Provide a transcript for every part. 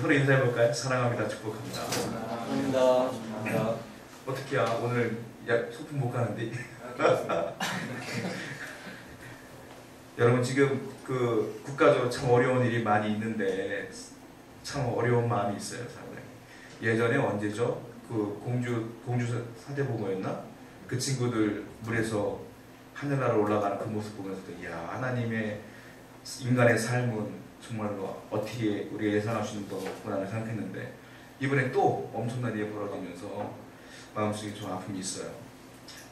서로 인사해볼까요? 사랑합니다. 축복합니다. 사랑합니다. 축복합니다. 어떻게야? 오늘 소풍 못 가는데? 여러분 지금 그 국가적으로 참 어려운 일이 많이 있는데 참 어려운 마음이 있어요. 상당히. 예전에 언제죠? 그 공주 사대부모였나? 그 친구들 물에서 하늘나라로 올라가는 그 모습 보면서도 이야, 하나님의 인간의 삶은 정말로 어떻게 우리가 예상할 수 있는 더 없구나 생각했는데 이번에 또 엄청난 일이 벌어지면서 마음속에 좀 아픔이 있어요.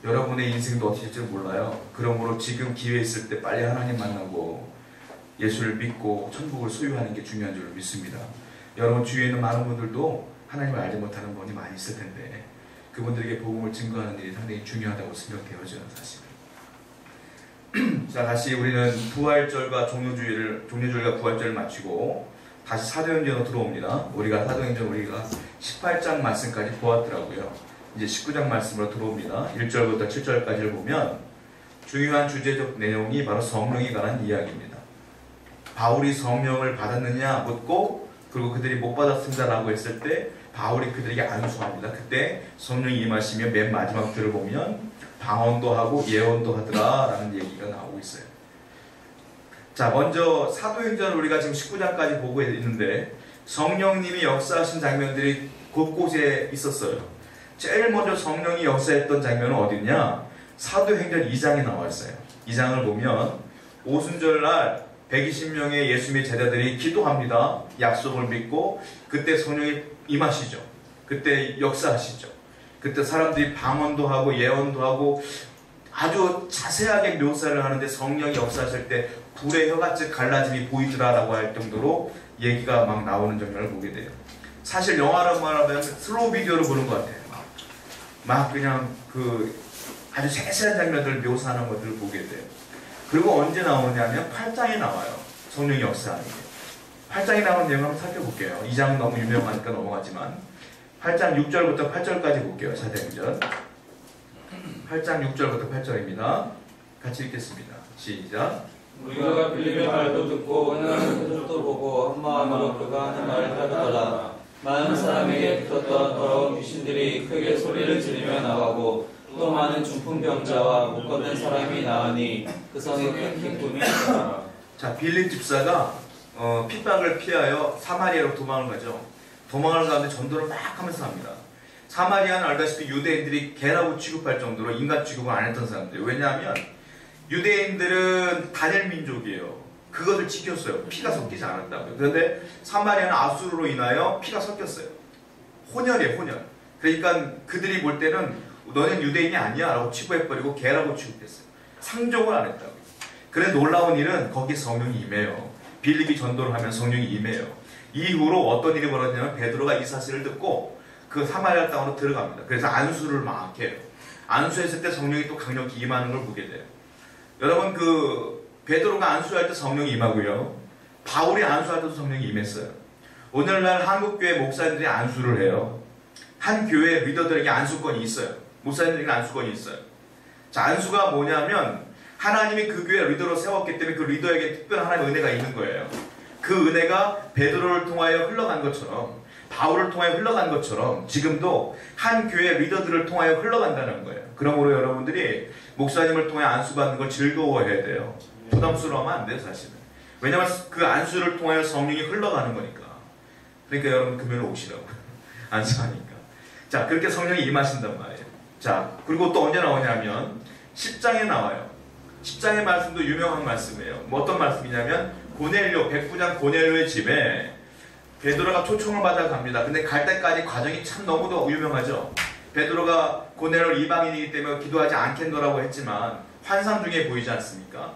여러분의 인생도 어떻게 될지 몰라요. 그러므로 지금 기회 있을 때 빨리 하나님 만나고 예수를 믿고 천국을 소유하는 게 중요한 줄 믿습니다. 여러분 주위에 있는 많은 분들도 하나님을 알지 못하는 분이 많이 있을 텐데 그분들에게 복음을 증거하는 일이 상당히 중요하다고 생각해요. 저는 사실. 자, 다시 우리는 부활절과 종료주일과 부활절을 마치고 다시 사도행전으로 들어옵니다. 우리가 사도행전 18장 말씀까지 보았더라고요. 이제 19장 말씀으로 들어옵니다. 1절부터 7절까지를 보면 중요한 주제적 내용이 바로 성령에 관한 이야기입니다. 바울이 성령을 받았느냐 묻고 그리고 그들이 못 받았습니다라고 했을 때 바울이 그들에게 안수합니다. 그때 성령이 임하시며 맨 마지막 줄을 보면 방언도 하고 예언도 하더라 라는 얘기가 나오고 있어요. 자, 먼저 사도행전을 우리가 지금 19장까지 보고 있는데 성령님이 역사하신 장면들이 곳곳에 있었어요. 제일 먼저 성령이 역사했던 장면은 어디냐? 사도행전 2장에 나와 있어요. 2장을 보면 오순절날 120명의 예수님의 제자들이 기도합니다. 약속을 믿고 그때 성령이 임하시죠. 그때 역사하시죠. 그때 사람들이 방언도 하고 예언도 하고 아주 자세하게 묘사를 하는데 성령이 역사하실 때 불의 혀같이 갈라짐이 보이더라라고 할 정도로 얘기가 막 나오는 장면을 보게 돼요. 사실 영화로 말하면 슬로우 비디오를 보는 것 같아요. 막 그냥 그 아주 세세한 장면들을 묘사하는 것들을 보게 돼요. 그리고 언제 나오냐면 8장에 나와요. 성령이 역사하는 게. 8장에 나오는 내용을 한번 살펴볼게요. 2장은 너무 유명하니까 넘어가지만 8장 6절부터 8절까지 볼게요. 사도행전 8장 6절부터 8절입니다. 같이 읽겠습니다. 시작. 우리가 빌립의 말도 듣고 하나님의 표적도 보고 한마음으로 그가 하는 말을 따르더라. 많은 사람에게 붙었던 더러운 귀신들이 크게 소리를 지르며 나가고 또 많은 중풍병자와 못 걷는 사람이 나으니 그 성에 큰 기쁨이 있더라. 자, 빌립 집사가 핍박을 피하여 사마리아로 도망을 가죠. 도망을 가는데 전도를 막 하면서 합니다. 사마리아는 알다시피 유대인들이 개라고 취급할 정도로 인간 취급을 안 했던 사람들이에요. 왜냐하면 유대인들은 단일 민족이에요. 그것을 지켰어요. 피가 섞이지 않았다고요. 그런데 사마리아는 아수르로 인하여 피가 섞였어요. 혼혈이에요, 혼혈. 그러니까 그들이 볼 때는 너는 유대인이 아니야 라고 취급해버리고 개라고 취급했어요. 상종을 안 했다고요. 그래 놀라운 일은 거기에 성령이 임해요. 빌립이 전도를 하면 성령이 임해요. 이후로 어떤 일이 벌어지냐면 베드로가 이 사실을 듣고 그 사마리아 땅으로 들어갑니다. 그래서 안수를 막 해요. 안수했을 때 성령이 또 강력히 임하는 걸 보게 돼요. 여러분 그 베드로가 안수할 때 성령이 임하고요. 바울이 안수할 때도 성령이 임했어요. 오늘날 한국교회 목사님들이 안수를 해요. 한 교회 리더들에게 안수권이 있어요. 목사님들에게 안수권이 있어요. 자, 안수가 뭐냐면 하나님이 그 교회 리더로 세웠기 때문에 그 리더에게 특별한 하나님의 은혜가 있는 거예요. 그 은혜가 베드로를 통하여 흘러간 것처럼 바울을 통하여 흘러간 것처럼 지금도 한 교회 리더들을 통하여 흘러간다는 거예요. 그러므로 여러분들이 목사님을 통해 안수받는 걸 즐거워해야 돼요. 부담스러워하면 안 돼요, 사실은. 왜냐하면 그 안수를 통하여 성령이 흘러가는 거니까. 그러니까 여러분 금요일에 오시라고. 안수하니까. 자, 그렇게 성령이 임하신단 말이에요. 자, 그리고 또 언제 나오냐면 10장에 나와요. 10장의 말씀도 유명한 말씀이에요. 뭐 어떤 말씀이냐면 고넬료, 백부장 고넬료의 집에 베드로가 초청을 받아 갑니다. 근데 갈 때까지 과정이 참 너무도 유명하죠. 베드로가 고넬료 이방인이기 때문에 기도하지 않겠노라고 했지만 환상 중에 보이지 않습니까?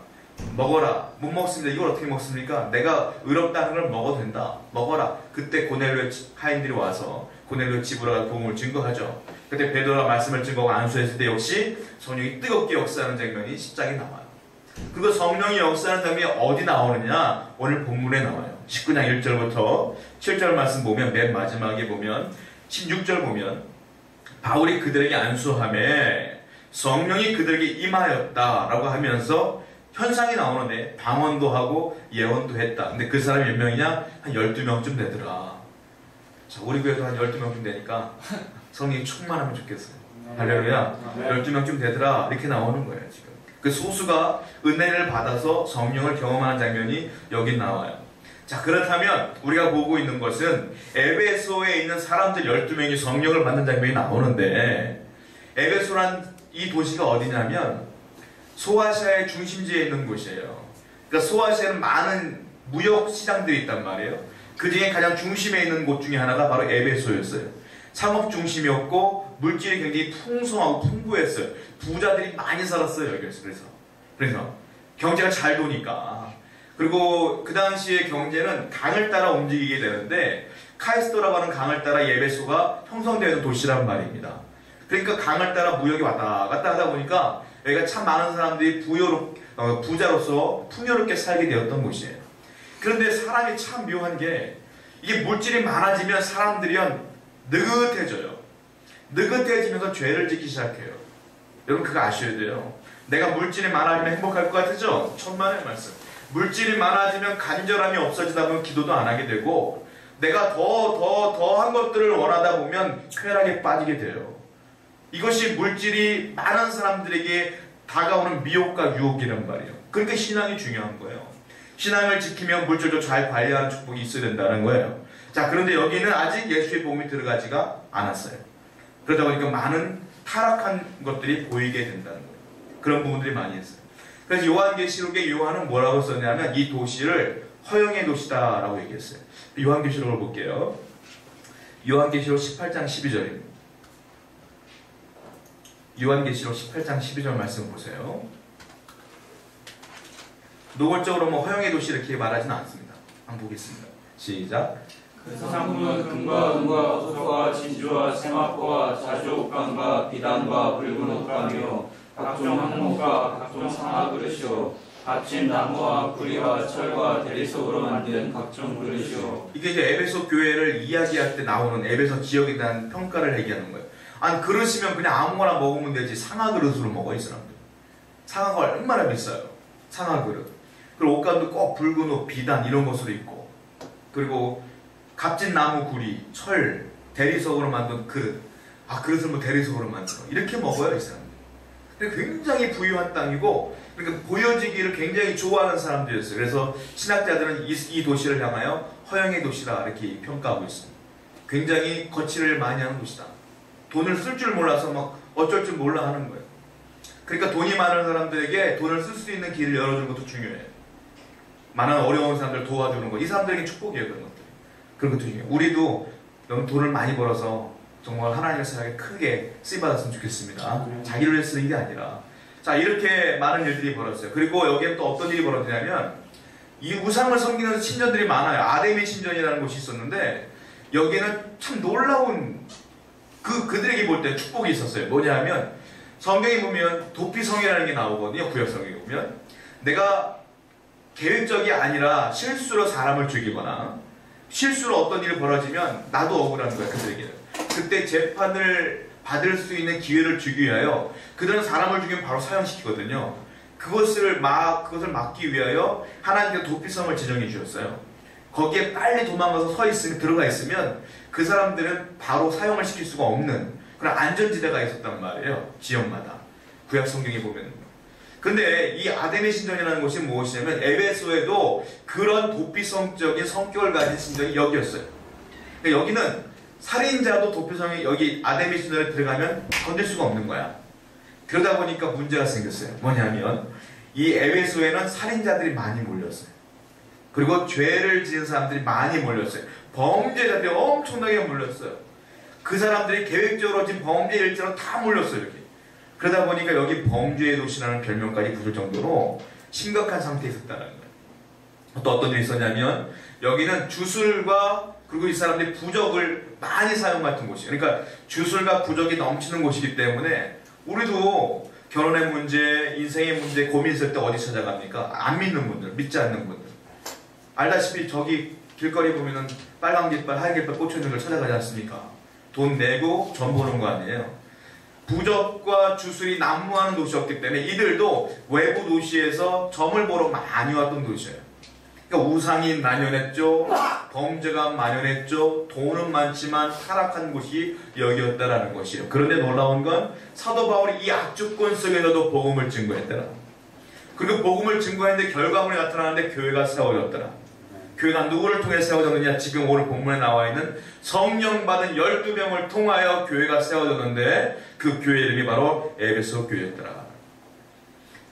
먹어라. 못 먹습니다. 이걸 어떻게 먹습니까? 내가 의롭다는 걸 먹어도 된다. 먹어라. 그때 고넬료의 하인들이 와서 고넬료의 집으로 가서 복음을 증거하죠. 그때 베드로가 말씀을 증거하고 안수했을 때 역시 성령이 뜨겁게 역사하는 장면이 10장에 나와요. 그리고 성령이 역사하는 장면이 어디 나오느냐? 오늘 본문에 나와요. 19장 1절부터 7절 말씀 보면 맨 마지막에 보면 16절 보면 바울이 그들에게 안수함에 성령이 그들에게 임하였다라고 하면서 현상이 나오는데 방언도 하고 예언도 했다. 근데 그 사람이 몇 명이냐? 한 12명쯤 되더라. 자, 우리 교회도 한 12명쯤 되니까 성령이 충만하면 좋겠어요. 할렐루야. 12명쯤 되더라 이렇게 나오는 거예요. 지금 그 소수가 은혜를 받아서 성령을 경험하는 장면이 여기 나와요. 자, 그렇다면 우리가 보고 있는 것은 에베소에 있는 사람들 12명이 성령을 받는 장면이 나오는데, 에베소란 이 도시가 어디냐면 소아시아의 중심지에 있는 곳이에요. 그러니까 소아시아에는 많은 무역 시장들이 있단 말이에요. 그 중에 가장 중심에 있는 곳 중에 하나가 바로 에베소였어요. 상업 중심이었고 물질이 굉장히 풍성하고 풍부했어요. 부자들이 많이 살았어요, 여기서. 그래서 경제가 잘 도니까. 그리고 그 당시의 경제는 강을 따라 움직이게 되는데, 카이스토라고 하는 강을 따라 에베소가 형성되는 도시란 말입니다. 그러니까 강을 따라 무역이 왔다 갔다 하다 보니까 여기가 참 많은 사람들이 부자로서 풍요롭게 살게 되었던 곳이에요. 그런데 사람이 참 묘한 게, 이게 물질이 많아지면 사람들이 느긋해져요. 느긋해지면서 죄를 짓기 시작해요. 여러분 그거 아셔야 돼요. 내가 물질이 많아지면 행복할 것 같으죠? 천만의 말씀. 물질이 많아지면 간절함이 없어지다 보면 기도도 안 하게 되고, 내가 더한 것들을 원하다 보면 쾌락에 빠지게 돼요. 이것이 물질이 많은 사람들에게 다가오는 미혹과 유혹이란 말이에요. 그러니까 신앙이 중요한 거예요. 신앙을 지키면 물질도 잘 관리하는 축복이 있어야 된다는 거예요. 자, 그런데 여기는 아직 예수의 복음이 들어가지가 않았어요. 그러다 보니까 많은 타락한 것들이 보이게 된다는 거예요. 그런 부분들이 많이 있어요. 그래서 요한계시록에 요한은 뭐라고 썼냐면 이 도시를 허영의 도시다라고 얘기했어요. 요한계시록을 볼게요. 요한계시록 18장 12절입니다. 요한계시록 18장 12절 말씀 보세요. 노골적으로 허영의 도시 이렇게 말하지는 않습니다. 한번 보겠습니다. 시작. 그 상품은 금과 은과 토소와 진주와 세마포와 자주옥강과 비단과 붉은 옷감이요 각종 항목과 각종 상하 그릇이요 값진 나무와 구리와 철과 대리석으로 만든 각종 그릇이요. 이게 이제 에베소 교회를 이야기할 때 나오는 에베소 지역에 대한 평가를 얘기하는 거예요. 아니, 그릇이면 그냥 아무거나 먹으면 되지 상하 그릇으로 먹어 이 사람들. 상하가 얼마나 비싸요. 상하 그릇. 그리고 옷감도 꼭 붉은 옷, 비단 이런 것으로 입고, 그리고 값진 나무, 구리, 철, 대리석으로 만든 그릇. 아, 그릇을 뭐 대리석으로 만들어. 이렇게 먹어요 이 사람들. 굉장히 부유한 땅이고, 그러니까 보여지기를 굉장히 좋아하는 사람들이었어요. 그래서 신학자들은 이 도시를 향하여 허영의 도시라 이렇게 평가하고 있습니다. 굉장히 거칠을 많이 하는 도시다. 돈을 쓸 줄 몰라서 막 어쩔 줄 몰라 하는 거예요. 그러니까 돈이 많은 사람들에게 돈을 쓸 수 있는 길을 열어주는 것도 중요해요. 많은 어려운 사람들 도와주는 것, 이 사람들에게 축복이에요. 그런 것들. 그런 것도 중요해요. 우리도 너무 돈을 많이 벌어서 정말 하나님의 사랑에 크게 쓰임받았으면 좋겠습니다. 자기를 위해 쓰는 게 아니라. 자, 이렇게 많은 일들이 벌어졌어요. 그리고 여기에 또 어떤 일이 벌어지냐면, 이 우상을 섬기는 신전들이 많아요. 아데미 신전이라는 곳이 있었는데, 여기는 참 놀라운 그들에게 볼 때 축복이 있었어요. 뭐냐면, 성경에 보면 도피성이라는 게 나오거든요. 구약성경에 보면. 내가 계획적이 아니라 실수로 사람을 죽이거나 실수로 어떤 일이 벌어지면 나도 억울한 거야, 그들에게는. 그때 재판을 받을 수 있는 기회를 주기 위하여 그들은 사람을 죽이면 바로 사형시키거든요. 그것을 막기 위하여 하나님께서 도피성을 지정해 주셨어요. 거기에 빨리 도망가서 들어가 있으면 그 사람들은 바로 사형을 시킬 수가 없는 그런 안전지대가 있었단 말이에요. 지역마다. 구약 성경에 보면. 근데 이 아데미 신전이라는 곳이 무엇이냐면 에베소에도 그런 도피성적인 성격을 가진 신전이 여기였어요. 그러니까 여기는 살인자도 도피성이 여기 아데미 신전에 들어가면 건들 수가 없는 거야. 그러다 보니까 문제가 생겼어요. 뭐냐면 이 에베소에는 살인자들이 많이 몰렸어요. 그리고 죄를 지은 사람들이 많이 몰렸어요. 범죄자들이 엄청나게 몰렸어요. 그 사람들이 계획적으로 지금 범죄 일자로 다 몰렸어요. 이렇게. 그러다 보니까 여기 범죄의 도시라는 별명까지 붙을 정도로 심각한 상태에 있었다는 거예요. 또 어떤 일이 있었냐면 여기는 주술과 그리고 이 사람들이 부적을 많이 사용했던 곳이에요. 그러니까 주술과 부적이 넘치는 곳이기 때문에 우리도 결혼의 문제, 인생의 문제 고민 있을 때 어디 찾아갑니까? 안 믿는 분들, 믿지 않는 분들. 알다시피 저기 길거리 보면은 빨간 깃발, 하얀 깃발 꽂혀있는 걸 찾아가지 않습니까? 돈 내고 점 보는 거 아니에요. 부적과 주술이 난무하는 도시였기 때문에 이들도 외부 도시에서 점을 보러 많이 왔던 도시예요. 그러니까 우상이 만연했죠. 범죄가 만연했죠. 돈은 많지만 타락한 곳이 여기였다라는 것이에요. 그런데 놀라운 건 사도 바울이 이 악조건 속에서도 복음을 증거했더라. 그리고 복음을 증거했는데 결과물이 나타나는데 교회가 세워졌더라. 교회가 누구를 통해 세워졌느냐? 지금 오늘 본문에 나와 있는 성령 받은 12명을 통하여 교회가 세워졌는데 그 교회 이름이 바로 에베소 교회였더라.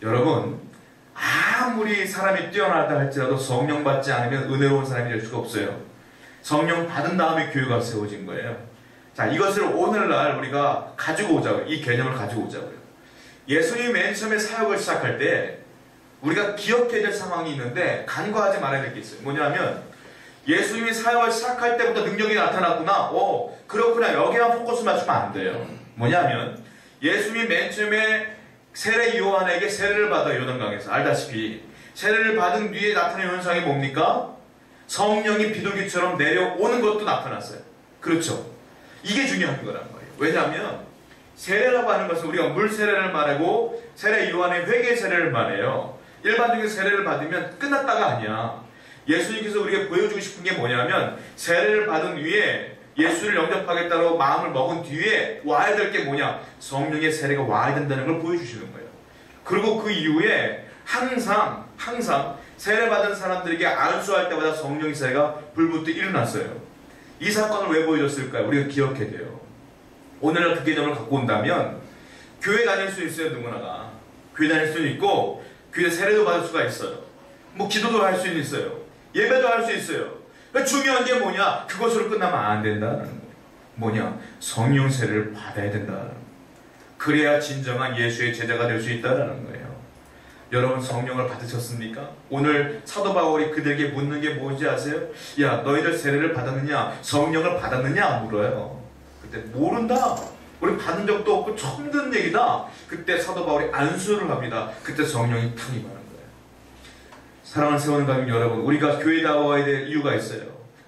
여러분, 아무리 사람이 뛰어나다 할지라도 성령 받지 않으면 은혜로운 사람이 될 수가 없어요. 성령 받은 다음에 교회가 세워진 거예요. 자, 이것을 오늘날 우리가 가지고 오자고요. 이 개념을 가지고 오자고요. 예수님이 맨 처음에 사역을 시작할 때 우리가 기억해야 될 상황이 있는데 간과하지 말아야 될 게 있어요. 뭐냐면 예수님이 사역을 시작할 때부터 능력이 나타났구나. 그렇구나. 여기만 포커스 맞추면 안 돼요. 뭐냐면 예수님이 맨 처음에 세례 요한에게 세례를 받아요. 요단강에서. 알다시피 세례를 받은 뒤에 나타나는 현상이 뭡니까? 성령이 비둘기처럼 내려오는 것도 나타났어요. 그렇죠? 이게 중요한 거란 말이에요. 왜냐하면 세례라고 하는 것은 우리가 물 세례를 말하고 세례 요한의 회개 세례를 말해요. 일반적인 세례를 받으면 끝났다가 아니야. 예수님께서 우리에게 보여주고 싶은 게 뭐냐면 세례를 받은 위에 예수를 영접하겠다고 마음을 먹은 뒤에 와야 될 게 뭐냐? 성령의 세례가 와야 된다는 걸 보여주시는 거예요. 그리고 그 이후에 항상 세례받은 사람들에게 안수할 때마다 성령의 세례가 불붙어 일어났어요. 이 사건을 왜 보여줬을까요? 우리가 기억해야 돼요. 오늘날 그 개념을 갖고 온다면 교회 다닐 수 있어요. 누구나가. 교회 다닐 수 있고 교회 세례도 받을 수가 있어요. 뭐 기도도 할 수 있어요. 예배도 할 수 있어요. 중요한 게 뭐냐? 그것으로 끝나면 안 된다는 거예요. 뭐냐? 성령 세례를 받아야 된다는 거예요. 그래야 진정한 예수의 제자가 될 수 있다는 거예요. 여러분 성령을 받으셨습니까? 오늘 사도 바울이 그들에게 묻는 게 뭔지 아세요? 야, 너희들 세례를 받았느냐? 성령을 받았느냐? 물어요. 그때 모른다. 우리 받은 적도 없고 처음 듣는 얘기다. 그때 사도 바울이 안수를 합니다. 그때 성령이 탁 임하는 거예요. 사랑을 세우는 가족 여러분, 우리가 교회다워야 될 이유가 있어요.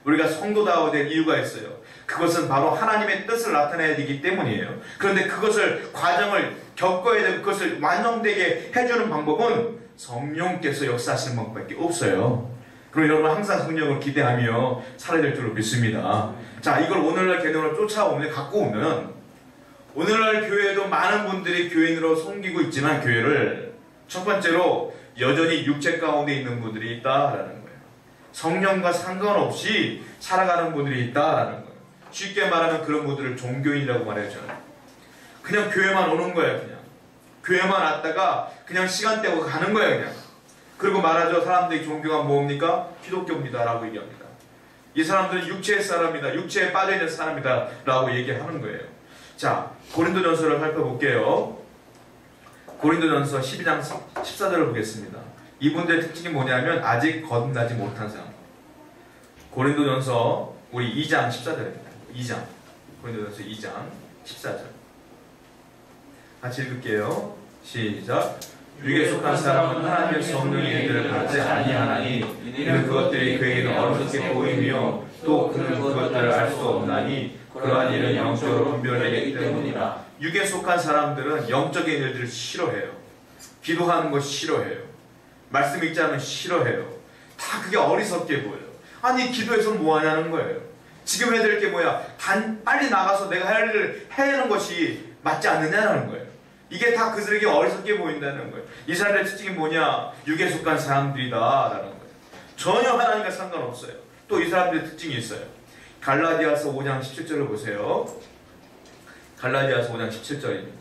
우리가 성도다워야 될 이유가 있어요. 그것은 바로 하나님의 뜻을 나타내야 되기 때문이에요. 그런데 그것을 과정을 겪어야 되고 그것을 완성되게 해주는 방법은 성령께서 역사하시는 방법밖에 없어요. 그럼 여러분 항상 성령을 기대하며 살아야 될 줄로 믿습니다. 자, 이걸 오늘날 개념으로 쫓아오면 갖고 오면 오늘날 교회에도 많은 분들이 교인으로 섬기고 있지만 교회를 첫 번째로 여전히 육체 가운데 있는 분들이 있다라는 거예요. 성령과 상관없이 살아가는 분들이 있다라는 거예요. 쉽게 말하면 그런 분들을 종교인이라고 말해요. 저는 그냥 교회만 오는 거예요. 그냥 교회만 왔다가 그냥 시간 떼고 가는 거예요. 그냥 그리고 말하죠. 사람들이 종교가 뭡니까? 기독교입니다 라고 얘기합니다. 이 사람들은 육체의 사람이다, 육체에 빠져있는 사람이다 라고 얘기하는 거예요. 자, 고린도전서를 살펴볼게요. 고린도전서 12장 14절을 보겠습니다. 이분들의 특징이 뭐냐면 아직 거듭나지 못한 사람. 고린도전서 우리 2장 14절입니다. 2장 고린도전서 2장 14절 같이 읽을게요. 시작. 육에 속한 사람은 하나님의 성령의 일들을 받지 아니하나니 이는 그것들이 그에게는 어렵게 보이며 또 그는 그것들을 알 수 없나니 그러한 일은 영적으로 분별되기 때문이라. 육에 속한 사람들은 영적인 일들을 싫어해요. 기도하는 거 싫어해요. 말씀 읽지 않으면 싫어해요. 다 그게 어리석게 보여요. 아니 기도해서 뭐 하냐는 거예요. 지금 해야 될 게 뭐야? 빨리 나가서 내가 할 일을 해야 하는 것이 맞지 않느냐는 거예요. 이게 다 그들에게 어리석게 보인다는 거예요. 이 사람들의 특징이 뭐냐? 육에 속한 사람들이다 라는 거예요. 전혀 하나님과 상관없어요. 또 이 사람들의 특징이 있어요. 갈라디아서 5장 17절을 보세요. 갈라디아서 5장 17절입니다.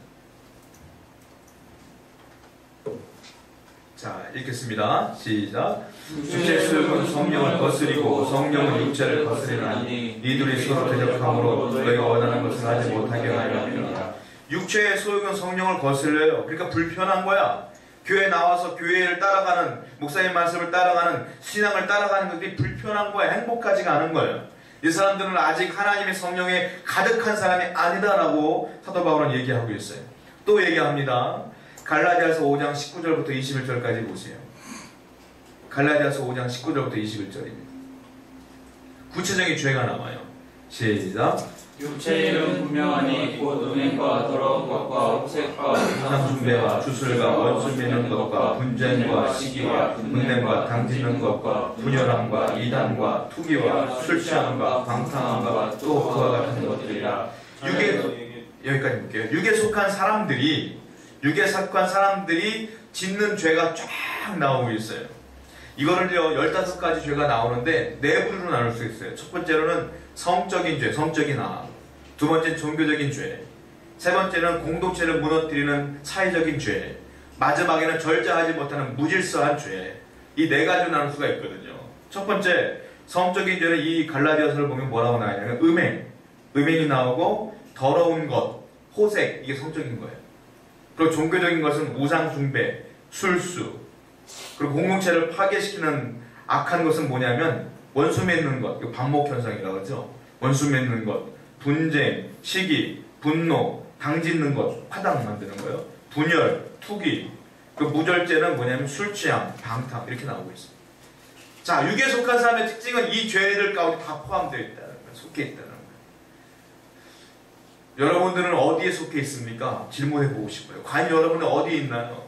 자, 읽겠습니다. 시작. 육체의 소욕은 성령을 거스리고 성령은 육체를 거스리나니 이들이 서로 대적함으로 너희가 원하는 것을 하지 못하게 하려 합니다. 육체의 소욕은 성령을 거슬려요. 그러니까 불편한 거야. 교회에 나와서 교회를 따라가는, 목사님 말씀을 따라가는, 신앙을 따라가는 것들이 불편한 거야. 행복하지가 않은 거예요. 이 사람들은 아직 하나님의 성령에 가득한 사람이 아니다라고 사도 바울은 얘기하고 있어요. 또 얘기합니다. 갈라디아서 5장 19절부터 21절까지 보세요. 갈라디아서 5장 19절부터 21절입니다. 구체적인 죄가 나와요. 시작. 육체의 일은 분명하니 곧 음행과 더러운 것과 호색과 우상숭배와 주술과 원수 맺는 것과 분쟁과 시기와 분냄과 당짓는 것과 분열함과 이단과 투기와 술 취함과 방탕함과 또 그와 같은 것들이라. 여기까지 볼게요. 육에 속한 사람들이 짓는 죄가 쫙 나오고 있어요. 이거를요 15가지 죄가 나오는데 네 부류로 나눌 수 있어요. 첫 번째로는 성적인 죄, 성적인 악. 두 번째는 종교적인 죄. 세 번째는 공동체를 무너뜨리는 사회적인 죄. 마지막에는 절제하지 못하는 무질서한 죄. 이 네 가지로 나눌 수가 있거든요. 첫 번째 성적인 죄는 이 갈라디아서를 보면 뭐라고 나와있냐면 음행이 나오고 더러운 것, 호색, 이게 성적인 거예요. 그리고 종교적인 것은 우상 숭배, 술수. 그리고 공동체를 파괴시키는 악한 것은 뭐냐면 원수 맺는 것, 이거 반목 현상이라고 하죠. 원수 맺는 것, 분쟁, 시기, 분노, 당짓는 것, 파당 만드는 거예요. 분열, 투기. 그 무절제는 뭐냐면 술 취함, 방탕 이렇게 나오고 있어요. 자, 육에 속한 사람의 특징은 이 죄들 가운데 다 포함되어 있다는 거예요. 속해 있다는 거예요. 여러분들은 어디에 속해 있습니까? 질문해 보고 싶어요. 과연 여러분은 어디에 있나요?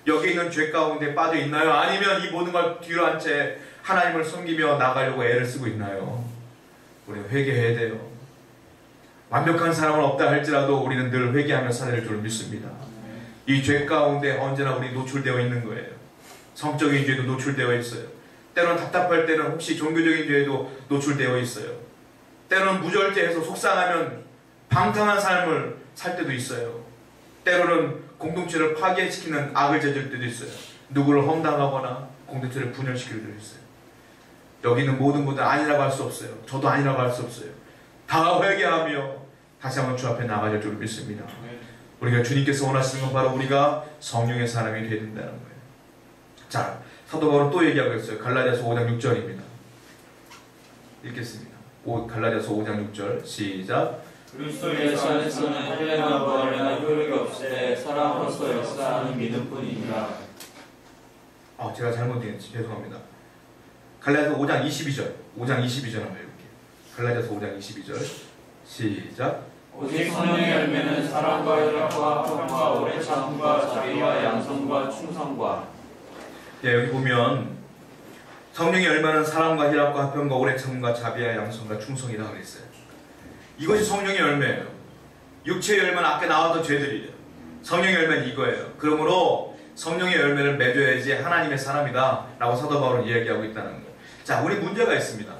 여기 있는 죄 가운데 빠져 있나요? 아니면 이 모든 걸 뒤로 한 채 하나님을 섬기며 나가려고 애를 쓰고 있나요? 우리는 회개해야 돼요. 완벽한 사람은 없다 할지라도 우리는 늘 회개하며 살아야 될 줄 믿습니다. 이 죄 가운데 언제나 우리 노출되어 있는 거예요. 성적인 죄도 노출되어 있어요. 때로는 답답할 때는 혹시 종교적인 죄도 노출되어 있어요. 때로는 무절제해서 속상하면 방탕한 삶을 살 때도 있어요. 때로는 공동체를 파괴시키는 악을 저질 때도 있어요. 누구를 험담하거나 공동체를 분열시킬 때도 있어요. 여기 있는 모든 분들 아니라고 할 수 없어요. 저도 아니라고 할 수 없어요. 다 회개하며 다시 한번 주 앞에 나가야 될 줄 믿습니다. 우리가 주님께서 원하시는 건 바로 우리가 성령의 사람이 되어야 된다는 거예요. 자, 사도 바울은 또 얘기하고 있어요. 갈라디아서 5장 6절입니다. 읽겠습니다. 갈라디아서 5장 6절 시작. 그리스도 예수 안에서는 헬레나 부활이나 효력이 없으되 사람으로서 역사하는 믿음뿐이니라. 제가 잘못했지 죄송합니다. 갈라디아서 5장 22절 한번 읽을게요. 갈라디아서 5장 22절 시작. 오직 성령의 열매는 사랑과 희락과 평과 오래 참음과 자비와 양성과 충성과. 여기 보면 성령의 열매는 사랑과 희락과 화평과 오래 참음과 자비와 양성과 충성이라고 했어요. 이것이 성령의 열매예요. 육체의 열매는 아까 나왔던 죄들이에요. 성령의 열매는 이거예요. 그러므로 성령의 열매를 맺어야지 하나님의 사람이다 라고 사도 바울은 이야기하고 있다는 거예요. 자, 우리 문제가 있습니다.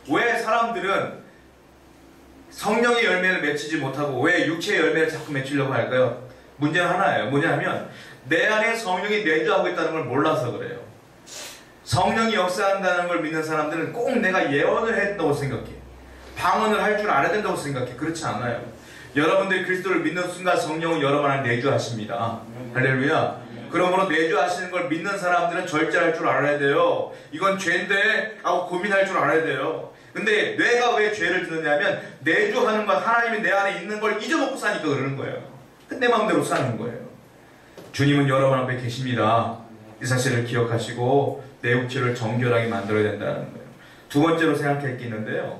왜 사람들은 성령의 열매를 맺히지 못하고 왜 육체의 열매를 자꾸 맺히려고 할까요? 문제는 하나예요. 뭐냐면 내 안에 성령이 내주하고 있다는 걸 몰라서 그래요. 성령이 역사한다는 걸 믿는 사람들은 꼭 내가 예언을 했다고 생각해. 방언을 할 줄 알아야 된다고 생각해. 그렇지 않아요. 여러분들이 그리스도를 믿는 순간 성령은 여러분 안에 내주하십니다. 할렐루야. 그러므로 내주하시는 걸 믿는 사람들은 절제할 줄 알아야 돼요. 이건 죄인데 하고 고민할 줄 알아야 돼요. 근데 뇌가 왜 죄를 짓느냐면 내주하는 것, 하나님이 내 안에 있는 걸 잊어먹고 사니까 그러는 거예요. 내 마음대로 사는 거예요. 주님은 여러분 앞에 계십니다. 이 사실을 기억하시고 내 육체를 정결하게 만들어야 된다는 거예요. 두 번째로 생각할 게 있는데요.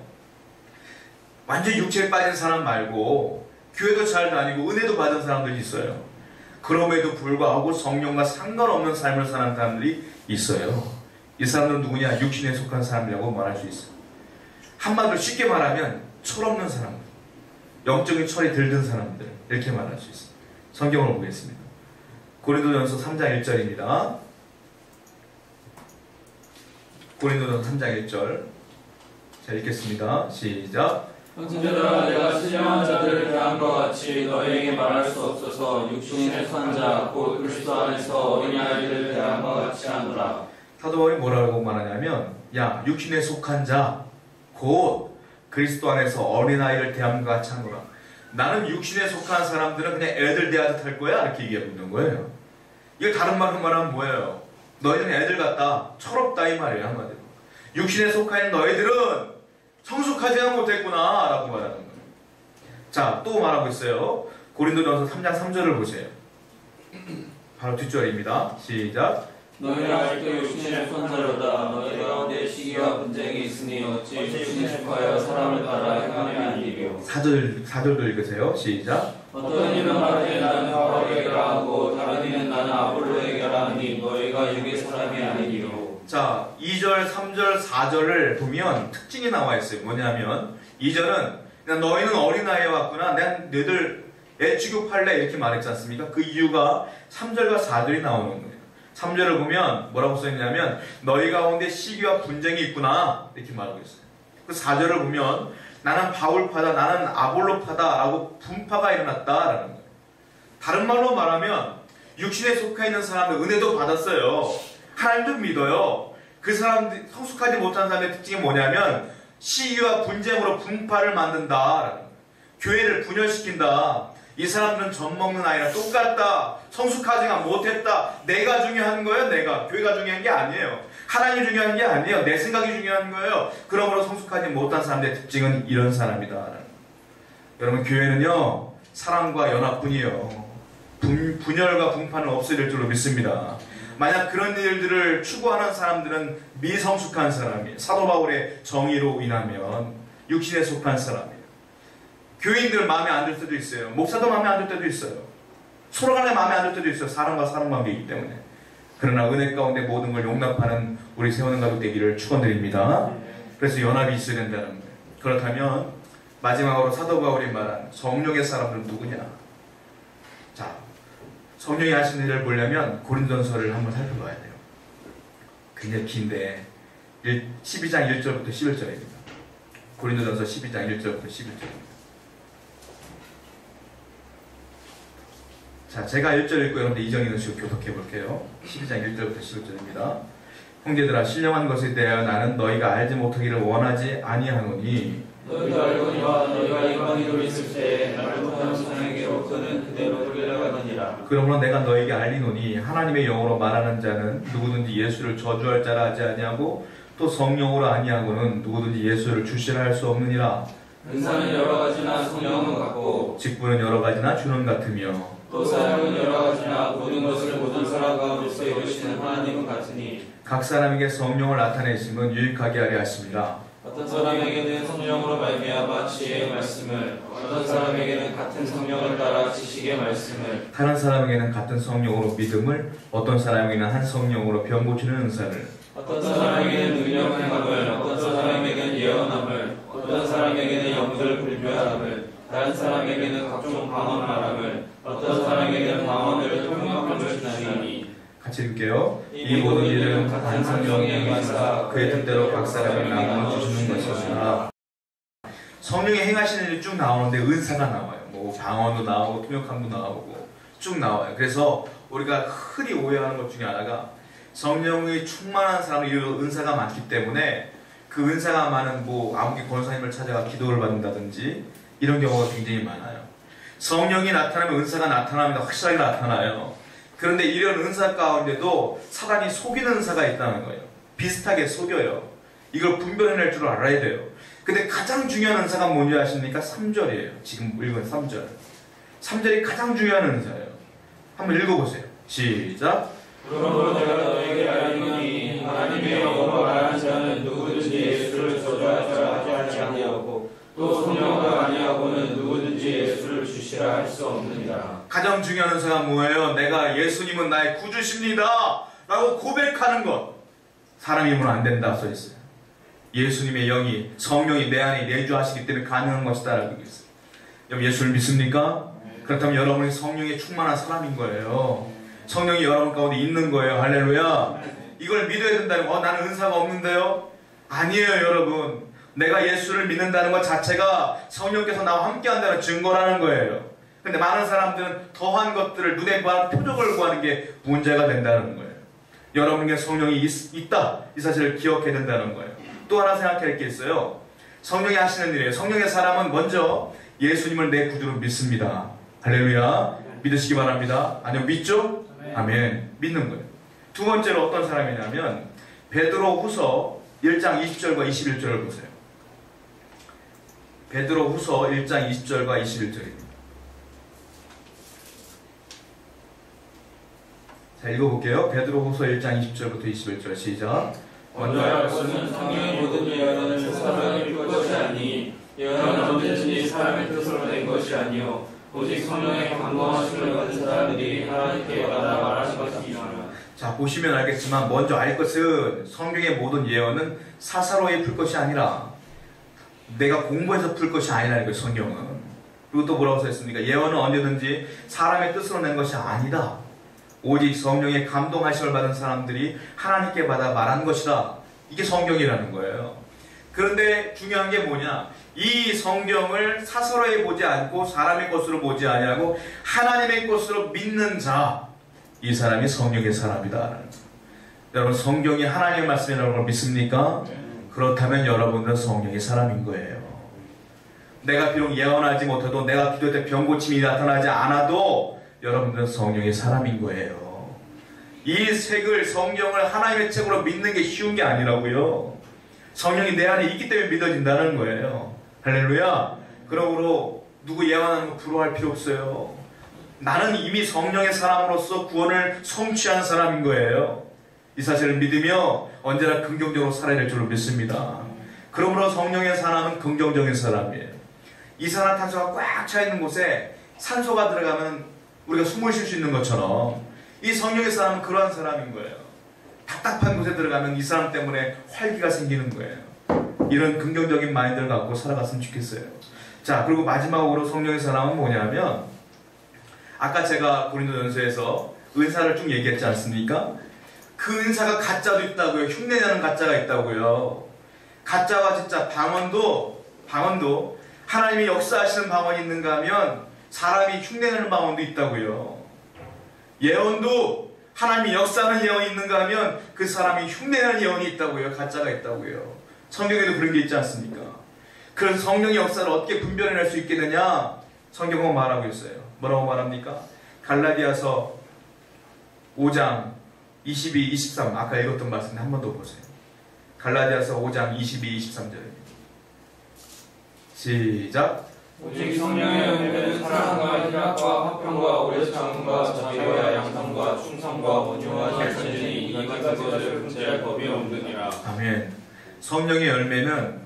완전 육체에 빠진 사람 말고 교회도 잘 다니고 은혜도 받은 사람들이 있어요. 그럼에도 불구하고 성령과 상관없는 삶을 사는 사람들이 있어요. 이 사람들은 누구냐? 육신에 속한 사람이라고 말할 수 있어요. 한마디로 쉽게 말하면 철없는 사람들, 영적인 철이 들든 사람들 이렇게 말할 수 있어요. 성경을 보겠습니다. 고린도전서 3장 1절입니다. 고린도전서 3장 1절 자 읽겠습니다. 시작. 형제들아, 내가 신령한 자들을 대한 것 같이 너희에게 말할 수 없어서 육신에 속한 자 곧 그리스도 안에서 어린아이들을 대한 것 같이 하노라. 사도 바울이 뭐라고 말하냐면 야, 육신에 속한 자 곧 그리스도 안에서 어린아이를 대한 것 같이 하노라. 나는 육신에 속한 사람들은 그냥 애들 대하듯 할 거야 이렇게 얘기하고 있는 거예요. 이걸 다른 말로 말하면 뭐예요? 너희는 애들 같다, 철없다 이 말이에요. 한마디로 육신에 속한 있는 너희들은 성숙하지 못했구나 라고 말하는 거예요. 자, 또 말하고 있어요. 고린도전서 3장 3절을 보세요. 바로 뒷절입니다. 시작. 너희는 아직도 육신에 속한 자로다. 너희 가운데 시기와 분쟁이 있으니 어찌 육신에 속하여 사람을 따라 행하면 안 되리요. 4절도 읽으세요. 시작. 어떤 이는 말하되 나는 바울에게라 하고 다른 이는 나는 아볼로에게라 하니 너희가 육의 사람이 아니니요. 자, 2절, 3절, 4절을 보면 특징이 나와 있어요. 뭐냐면 2절은 그냥 너희는 어린아이에 왔구나. 난 너희들 애 취급할래 이렇게 말했지 않습니까? 그 이유가 3절과 4절이 나오는 거예요. 3절을 보면 뭐라고 써있냐면 너희 가운데 시기와 분쟁이 있구나 이렇게 말하고 있어요. 그 4절을 보면 나는 바울파다 나는 아볼로파다 라고 분파가 일어났다라는 거예요. 다른 말로 말하면 육신에 속해 있는 사람은 은혜도 받았어요. 하나님도 믿어요. 그 사람들 성숙하지 못한 사람의 특징이 뭐냐면 시기와 분쟁으로 분파를 만든다라는 거예요. 교회를 분열시킨다. 이 사람들은 젖 먹는 아이랑 똑같다. 성숙하지가 못했다. 내가 중요한 거예요. 내가. 교회가 중요한 게 아니에요. 하나님이 중요한 게 아니에요. 내 생각이 중요한 거예요. 그러므로 성숙하지 못한 사람들의 특징은 이런 사람이다. 여러분 교회는요. 사랑과 연합뿐이에요. 분열과 분파는 없어야 될 줄로 믿습니다. 만약 그런 일들을 추구하는 사람들은 미성숙한 사람이에요. 사도 바울의 정의로 인하면 육신에 속한 사람이에요. 교인들 마음에 안 들 때도 있어요. 목사도 마음에 안 들 때도 있어요. 서로 간에 마음에 안 들 때도 있어요. 사람과 사람 관계이기 때문에. 그러나 은혜 가운데 모든 걸 용납하는 우리 세우는 가족 되기를 축원드립니다. 그래서 연합이 있어야 된다는 거예요. 그렇다면 마지막으로 사도 바울이 말한 성령의 사람들은 누구냐? 자, 성령이 하시는 일을 보려면 고린도전서를 한번 살펴봐야 돼요. 굉장히 긴데 12장 1절부터 11절입니다. 고린도전서 12장 1절부터 11절입니다. 자, 제가 1절 읽고 여러분들 이정희 넣으시고 교독해 볼게요. 12장 1절부터 11절입니다. 형제들아 신령한 것에 대하여 나는 너희가 알지 못하기를 원하지 아니하노니 너희도 알거니와 너희가 이방인으로 있을 때 나를 통하는 사람에게로 그는 그대로 끌려가느니라. 그러므로 내가 너에게 알리노니 하나님의 영으로 말하는 자는 누구든지 예수를 저주할 자라 하지 아니하고 또 성령으로 아니하고는 누구든지 예수를 주시라 할 수 없느니라. 은사는 여러 가지나 성령은 같고 직분은 여러 가지나 주는 같으며 또 사역은 여러 가지나 모든 것을 모든 사람 가운데서 이루시는 하나님은 같으니 각 사람에게 성령을 나타내심은 유익하게 하려 하심이라. 어떤 사람에게는 성령으로 말미암아 지혜의 말씀을 어떤 사람에게는 같은 성령을 따라 지식의 말씀을 다른 사람에게는 같은 성령으로 믿음을 어떤 사람에게는 한 성령으로 병 고치는 은사를 어떤 사람에게는 능력 행함을 어떤 사람에게는 예언함을 어떤 사람에게는 영들 불교함을 다른 사람에게는 각종 방언 말함을 어떤 사람에게는 방언을 통역함을 주시나니. 같이 읽게요. 이 모든 일은 같은 성령의 행하사 그의 뜻대로 각 사람에게 나눠 주시는 것이니라. 성령이 행하시는 일이 쭉 나오는데 은사가 나와요. 뭐 방언도 나오고 통역함도 나오고 쭉 나와요. 그래서 우리가 흔히 오해하는 것 중에 하나가 성령이 충만한 사람이 은사가 많기 때문에 그 은사가 많은 뭐 아무개 권사님을 찾아가 기도를 받는다든지 이런 경우가 굉장히 많아요. 성령이 나타나면 은사가 나타납니다. 확실하게 나타나요. 그런데 이런 은사 가운데도 사단이 속이는 은사가 있다는 거예요. 비슷하게 속여요. 이걸 분별해낼 줄 알아야 돼요. 근데 가장 중요한 은사가 뭔지 아십니까? 3절이에요. 지금 읽은 3절. 3절이 가장 중요한 은사예요. 한번 읽어보세요. 시작. 그러므로 내가 너에게 알리노니 하나님의 영으로 말하는 자는 누구든지 예수를 저주할 자라 하지 아니하고 또 성령과 아니하고는 누구든지 예수를 주시라 할 수 없느니라. 가장 중요한 은사가 뭐예요? 내가 예수님은 나의 구주십니다 라고 고백하는 것. 사람 힘으로 안 된다 써있어요. 예수님의 영이 성령이 내 안에 내주하시기 때문에 가능한 것이다 라고 있어요. 여러분 예수를 믿습니까? 그렇다면 여러분이 성령에 충만한 사람인 거예요. 성령이 여러분 가운데 있는 거예요. 할렐루야. 이걸 믿어야 된다는 거. 나는 은사가 없는데요? 아니에요 여러분. 내가 예수를 믿는다는 것 자체가 성령께서 나와 함께한다는 증거라는 거예요. 근데 많은 사람들은 더한 것들을 눈에 보는 표적을 구하는 게 문제가 된다는 거예요. 여러분에게 성령이 있다. 이 사실을 기억해야 된다는 거예요. 또 하나 생각해야 할 게 있어요. 성령이 하시는 일이에요. 성령의 사람은 먼저 예수님을 내 구주로 믿습니다. 할렐루야. 믿으시기 바랍니다. 아니요 믿죠? 아멘. 믿는 거예요. 두 번째로 어떤 사람이냐면 베드로 후서 1장 20절과 21절을 보세요. 베드로 후서 1장 20절과 21절입니다. 자, 읽어볼게요. 베드로 후서 1장 20절부터 21절 시작. 먼저 알 것은 성령의 모든 예언은 사람을 bil 것이 아니 예언은 언제든지 사람 사람의 뜻으로 된 것이 아니요 오직 성령의 감동하심을 받은 사람들이 하나님께 받아 말하는 것이니라. 자, 보시면 알겠지만 먼저 알 것은 성경의 모든 예언은 사사로이 풀 것이 아니라 내가 공부해서 풀 것이 아니라는 거예요, 성경은. 그리고 또 뭐라고 써있습니까? 예언은 언제든지 사람의 뜻으로 낸 것이 아니다. 오직 성령의 감동하심을 받은 사람들이 하나님께 받아 말한 것이다. 이게 성경이라는 거예요. 그런데 중요한 게 뭐냐? 이 성경을 사사로이 보지 않고 사람의 것으로 보지 아니하고 하나님의 것으로 믿는 자, 이 사람이 성령의 사람이다. 여러분, 성경이 하나님의 말씀이라는 걸 믿습니까? 그렇다면 여러분은 성령의 사람인 거예요. 내가 비록 예언하지 못해도, 내가 기도 때 병고침이 나타나지 않아도 여러분들은 성령의 사람인 거예요. 이 책을, 성경을 하나님의 책으로 믿는 게 쉬운 게 아니라고요. 성령이 내 안에 있기 때문에 믿어진다는 거예요. 할렐루야. 그러므로 누구 예언하는 거 부러워할 필요 없어요. 나는 이미 성령의 사람으로서 구원을 성취한 사람인 거예요. 이 사실을 믿으며 언제나 긍정적으로 살아야 될 줄로 믿습니다. 그러므로 성령의 사람은 긍정적인 사람이에요. 이산화탄소가 꽉 차 있는 곳에 산소가 들어가면 우리가 숨을 쉴 수 있는 것처럼 이 성령의 사람은 그러한 사람인 거예요. 답답한 곳에 들어가면 이 사람 때문에 활기가 생기는 거예요. 이런 긍정적인 마인드를 갖고 살아갔으면 좋겠어요. 자, 그리고 마지막으로 성령의 사람은 뭐냐면, 아까 제가 고린도전서에서 은사를 좀 얘기했지 않습니까? 그 은사가 가짜도 있다고요. 흉내내는 가짜가 있다고요. 가짜와 진짜 방언도 하나님이 역사하시는 방언이 있는가 하면 사람이 흉내내는 방언도 있다고요. 예언도 하나님이 역사하는 예언이 있는가 하면 그 사람이 흉내내는 예언이 있다고요. 가짜가 있다고요. 성경에도 그런 게 있지 않습니까? 그래서 성령의 역사를 어떻게 분별해낼 수 있겠느냐? 성경은 말하고 있어요. 뭐라고 말합니까? 갈라디아서 5장 22, 23 아까 읽었던 말씀인데 한 번 더 보세요. 갈라디아서 5장 22, 23절입니다. 시작. 오직 성령의 열매는 사랑과 희락과 화평과 오래 참음과 자비와 양선과 충성과 온유와 절제니 이 같은 것을 금지할 법이 없느니라. 아멘. 성령의 열매는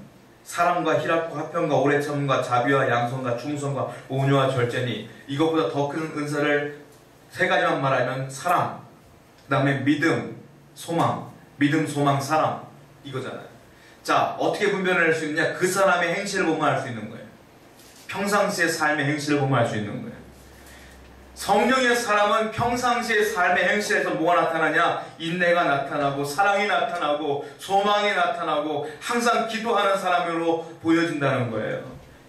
사랑과 희락과 화평과 오래 참음과 자비와 양선과 충성과 온유와 절제니, 이것보다 더 큰 은사를 세 가지만 말하면 사랑, 그 다음에 믿음, 소망, 사랑, 이거잖아요. 자, 어떻게 분별할 수 있느냐? 그 사람의 행실을 보면 알 수 있는 거예요. 평상시의 삶의 행실을 보면 알 수 있는 거예요. 성령의 사람은 평상시의 삶의 행실에서 뭐가 나타나냐? 인내가 나타나고 사랑이 나타나고 소망이 나타나고 항상 기도하는 사람으로 보여진다는 거예요.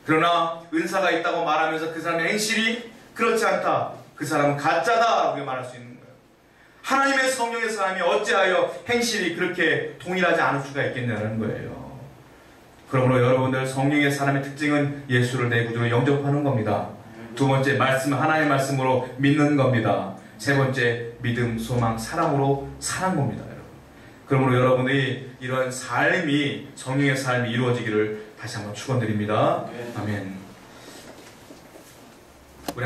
그러나 은사가 있다고 말하면서 그 사람의 행실이 그렇지 않다, 그 사람은 가짜다, 말할 수 있는 거예요. 하나님의 성령의 사람이 어찌하여 행실이 그렇게 동일하지 않을 수가 있겠냐는 거예요. 그러므로 여러분들, 성령의 사람의 특징은 예수를 내 구주로 영접하는 겁니다. 두 번째, 하나님의 말씀으로 믿는 겁니다. 세 번째, 믿음, 소망, 사랑으로 사는 겁니다. 여러분. 그러므로 여러분의 이러한 삶이, 성령의 삶이 이루어지기를 다시 한번 축원드립니다. 아멘. 우리